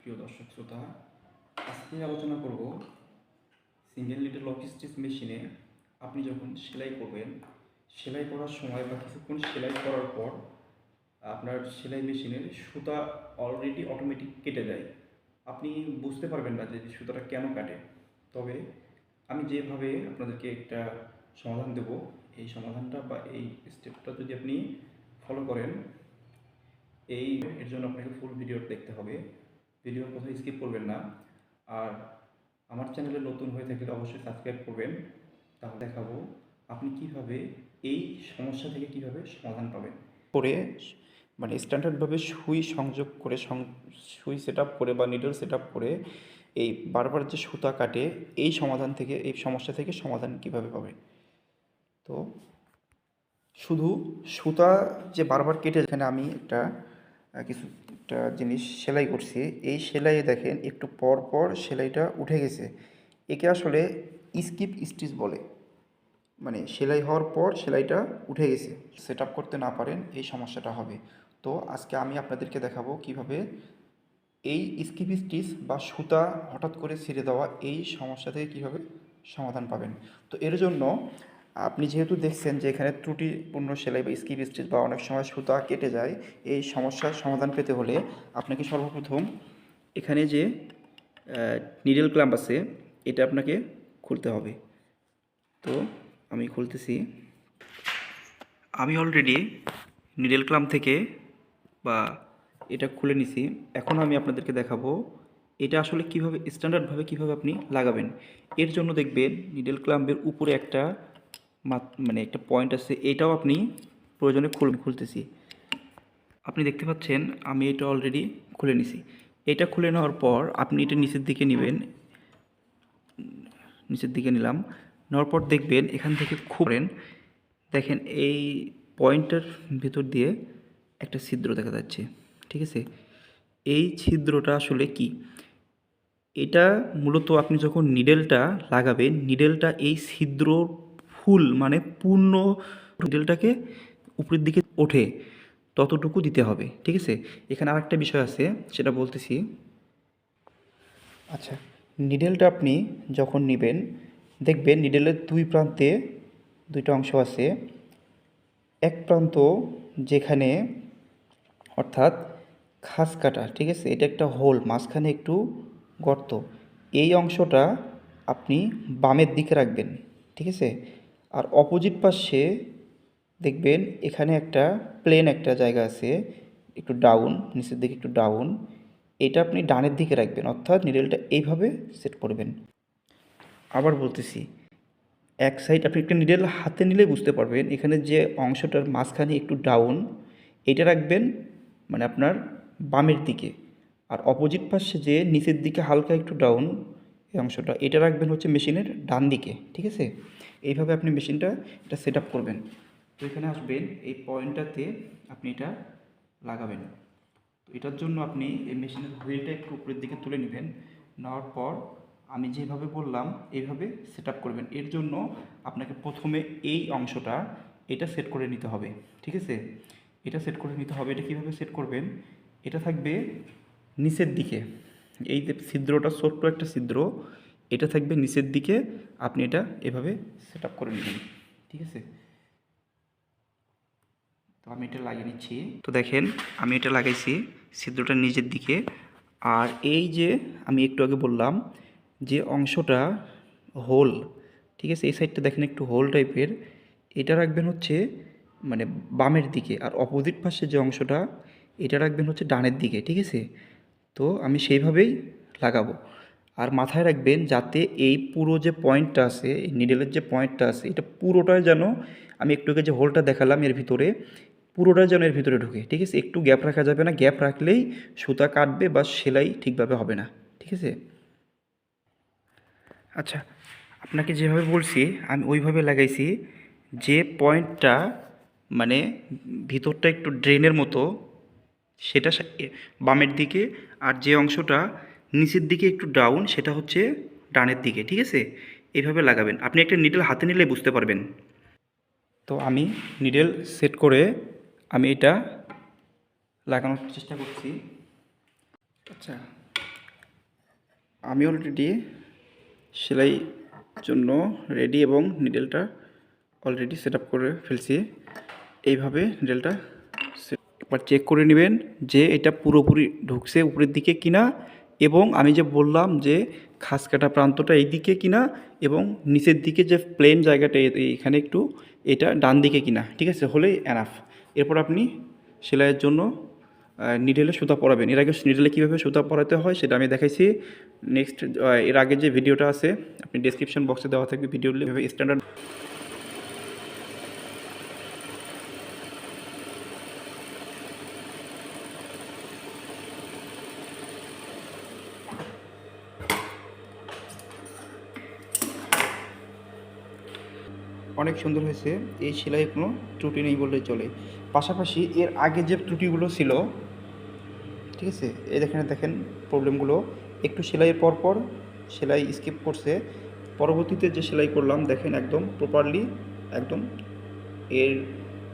প্রিয় দর্শক শ্রোতা, আজকে আলোচনা করব সিঙ্গেল নিডল লক স্টিচ মেশিনে আপনি যখন সেলাই করবেন, সেলাই করার সময় বা কিছুক্ষণ সেলাই করার পর আপনার সেলাই মেশিনের সুতা অলরেডি অটোমেটিক কেটে দেয়। আপনি বুঝতে পারবেন না যে সুতাটা কেন কাটে। তবে আমি যেভাবে আপনাদেরকে একটা সমাধান দেব, এই সমাধানটা বা এই স্টেপটা যদি আপনি ফলো করেন, এর জন্য আপনাকে ফুল ভিডিও দেখতে হবে। ভিডিওর কোথাও স্কিপ করবেন না। আর আমার চ্যানেলে নতুন হয়ে থাকলে অবশ্যই সাবস্ক্রাইব করবেন। তাহলে দেখাবো আপনি কিভাবে এই সমস্যা থেকে কিভাবে সমাধান পাবেন। করে মানে স্ট্যান্ডার্ডভাবে সুই সংযোগ করে সুই সেট আপ করে বা নিডল সেট আপ করে এই বারবার যে সুতা কাটে এই সমস্যা থেকে সমাধান কিভাবে পাবে। তো শুধু সুতা যে বারবার কেটে, এখানে আমি একটা জিনিস সেলাই করছি। এই সেলাইয়ে দেখেন একটু পর পর সেলাইটা উঠে গেছে। একে আসলে স্কিপ স্টিচ বলে, মানে সেলাই হওয়ার পর সেলাইটা উঠে গেছে। সেট আপ করতে না পারেন এই সমস্যাটা হবে। তো আজকে আমি আপনাদেরকে দেখাবো কিভাবে এই স্কিপ স্টিচ বা সুতা হঠাৎ করে ছিঁড়ে দেওয়া এই সমস্যা থেকে কীভাবে সমাধান পাবেন। তো এর জন্য আপনি যেহেতু দেখছেন যে এখানে ত্রুটিপূর্ণ সেলাই বা স্কিপ স্টিচ বা অনেক সময় সুতা কেটে যায়, এই সমস্যার সমাধান পেতে হলে আপনাকে সর্বপ্রথম এখানে যে নিডল ক্ল্যাম্প আছে এটা আপনাকে খুলতে হবে। তো আমি খুলতেছি। আমি অলরেডি নিডল ক্ল্যাম্প থেকে বা এটা খুলে নিছি। এখন আমি আপনাদেরকে দেখাবো এটা আসলে কিভাবে স্ট্যান্ডার্ডভাবে কিভাবে আপনি লাগাবেন। এর জন্য দেখবেন নিডল ক্ল্যাম্পের উপরে একটা একটা পয়েন্ট আছে, এটাও আপনি প্রয়োজনে খুলতেছি। আপনি দেখতে পাচ্ছেন আমি এটা অলরেডি খুলে নিছি। এটা খুলে নেওয়ার পর আপনি এটা নিচের দিকে নেবেন, নিচের দিকে নিলাম। নেওয়ার পর দেখবেন এখান থেকে দেখেন এই পয়েন্টের ভিতর দিয়ে একটা ছিদ্র দেখা যাচ্ছে, ঠিক আছে। এই ছিদ্রটা আসলে কি, এটা মূলত আপনি যখন নিডেলটা লাগাবেন, নিডেলটা এই ছিদ্র পূর্ণ নিডেলটাকে উপরের দিকে ওঠে ততটুকু দিতে হবে, ঠিক আছে। এখানে আরেকটা বিষয় আছে সেটা বলতেছি। আচ্ছা, নিডেলটা আপনি যখন নেবেন দেখবেন নিডেলের দুই প্রান্তে দুইটা অংশ আছে। এক প্রান্ত যেখানে অর্থাৎ খাঁজ কাটা, ঠিক আছে, এটা একটা হোল, মাঝখানে একটু গর্ত, এই অংশটা আপনি বামের দিকে রাখবেন, ঠিক আছে। আর অপোজিট পাশে দেখবেন এখানে একটা প্লেন একটা জায়গা আছে, একটু ডাউন, নিচের দিকে একটু ডাউন, এটা আপনি ডানের দিকে রাখবেন, অর্থাৎ নিডেলটা এইভাবে সেট করবেন। আবার বলতেছি, এক সাইড আপনি একটা নিডেল হাতে নিলে বুঝতে পারবেন এখানে যে অংশটার মাঝখানে একটু ডাউন, এটা রাখবেন মানে আপনার বামের দিকে। আর অপোজিট পাশে যে নিচের দিকে হালকা একটু ডাউন এই অংশটা, এটা রাখবেন হচ্ছে মেশিনের ডান দিকে, ঠিক আছে। এইভাবে আপনি এটা সেট আপ করবেন। তো এখানে আসবেন, এই পয়েন্টটাতে আপনি এটা লাগাবেন। তো এটার জন্য আপনি এই মেশিনের হুইলটা একটু উপরের দিকে তুলে নেবেন। নেওয়ার পর আমি যেভাবে বললাম এইভাবে সেট আপ করবেন। এর জন্য আপনাকে প্রথমে এই অংশটা এটা সেট করে নিতে হবে, ঠিক আছে। এটা সেট করে নিতে হবে। এটা কীভাবে সেট করবেন, এটা থাকবে নিচের দিকে, এই যে ছিদ্রটা ছোট্ট একটা ছিদ্র, এটা থাকবে নিচের দিকে। আপনি এটা এভাবে সেট আপ করে নেবেন, ঠিক আছে। তো আমি এটা লাগিয়ে নিচ্ছি। তো দেখেন আমি এটা লাগাইছি ছিদ্রটা নিচের দিকে। আর এই যে আমি একটু আগে বললাম যে অংশটা হোল, ঠিক আছে, এই সাইডটা দেখেন একটু হোল টাইপের, এটা রাখবেন হচ্ছে মানে বামের দিকে। আর অপোজিট পাশে যে অংশটা এটা রাখবেন হচ্ছে ডানের দিকে, ঠিক আছে। তো আমি সেইভাবেই লাগাবো। আর মাথায় রাখবেন যাতে এই পুরো যে পয়েন্টটা আছে, এই নিডেলের যে পয়েন্টটা আছে, এটা পুরোটাই যেন, আমি একটু আগে যে হোলটা দেখালাম এর ভিতরে, পুরোটাই যেন এর ভিতরে ঢুকে, ঠিক আছে। একটু গ্যাপ রাখা যাবে না, গ্যাপ রাখলেই সুতা কাটবে বা সেলাই ঠিকভাবে হবে না, ঠিক আছে। আচ্ছা, আপনাকে যেভাবে বলছি আমি ওইভাবে লাগাইছি। যে পয়েন্টটা মানে ভিতরটা একটু ড্রেনের মতো সেটা বামের দিকে, আর যে অংশটা নিচের দিকে একটু ডাউন সেটা হচ্ছে ডানের দিকে, ঠিক আছে। এইভাবে লাগাবেন। আপনি একটা নিডেল হাতে নিলে বুঝতে পারবেন। তো আমি নিডেল সেট করে আমি এটা লাগানোর চেষ্টা করছি। আচ্ছা, আমি অলরেডি সেলাই জন্য রেডি এবং নিডেলটা অলরেডি সেট আপ করে ফেলছি। এইভাবে নিডেলটা একবার চেক করে নেবেন যে এটা পুরোপুরি ঢুকছে উপরের দিকে কিনা, এবং আমি যে বললাম যে খাস কাটা প্রান্তটা এই দিকে কিনা, এবং নিচের দিকে যে প্লেন জায়গাটা এইখানে একটু এটা ডান দিকে কিনা, ঠিক আছে, হলেই এনাফ। এরপর আপনি সেলাইয়ের জন্য নিডেলে সুতা পরাবেন। এর আগে নিডেলে কীভাবে সুতা পরাতে হয় সেটা আমি দেখাইছি। নেক্সট এর আগে যে ভিডিওটা আছে আপনি ডেসক্রিপশন বক্সে দেওয়া থাকবে, ভিডিওগুলো স্ট্যান্ডার্ড। অনেক সুন্দর হয়েছে, এই সেলাই কোনো ত্রুটি নেই বললেই চলে। পাশাপাশি এর আগে যে ত্রুটিগুলো ছিল, ঠিক আছে, এই দেখেন প্রবলেমগুলো একটু সেলাইয়ের পর সেলাই স্কিপ করছে, পরবর্তীতে যে সেলাই করলাম দেখেন একদম প্রপারলি, একদম এর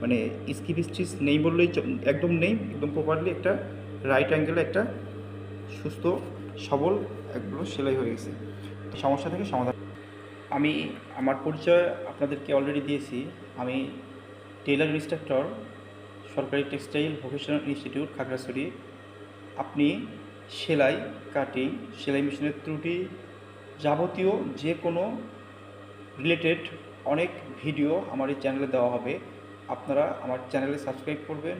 মানে স্কিপ স্টিচ নেই বললেই একদম নেই, একদম প্রপারলি একটা রাইট অ্যাঙ্গেলে একটা সুস্থ সবল একগুলো সেলাই হয়ে গেছে। সমস্যা থেকে সমাধান। আমি আমার পরিচয় আপনাদেরকে অলরেডি দিয়েছি। আমি টেইলার ইনস্ট্রাক্টর, সরকারি টেক্সটাইল ভোকেশনাল ইনস্টিটিউট, খাগড়াছড়ি। আপনি সেলাই, কাটিং, সেলাই মেশিনের ত্রুটি, যাবতীয় যে কোনো রিলেটেড অনেক ভিডিও আমার এই চ্যানেলে দেওয়া হবে। আপনারা আমার চ্যানেলে সাবস্ক্রাইব করবেন।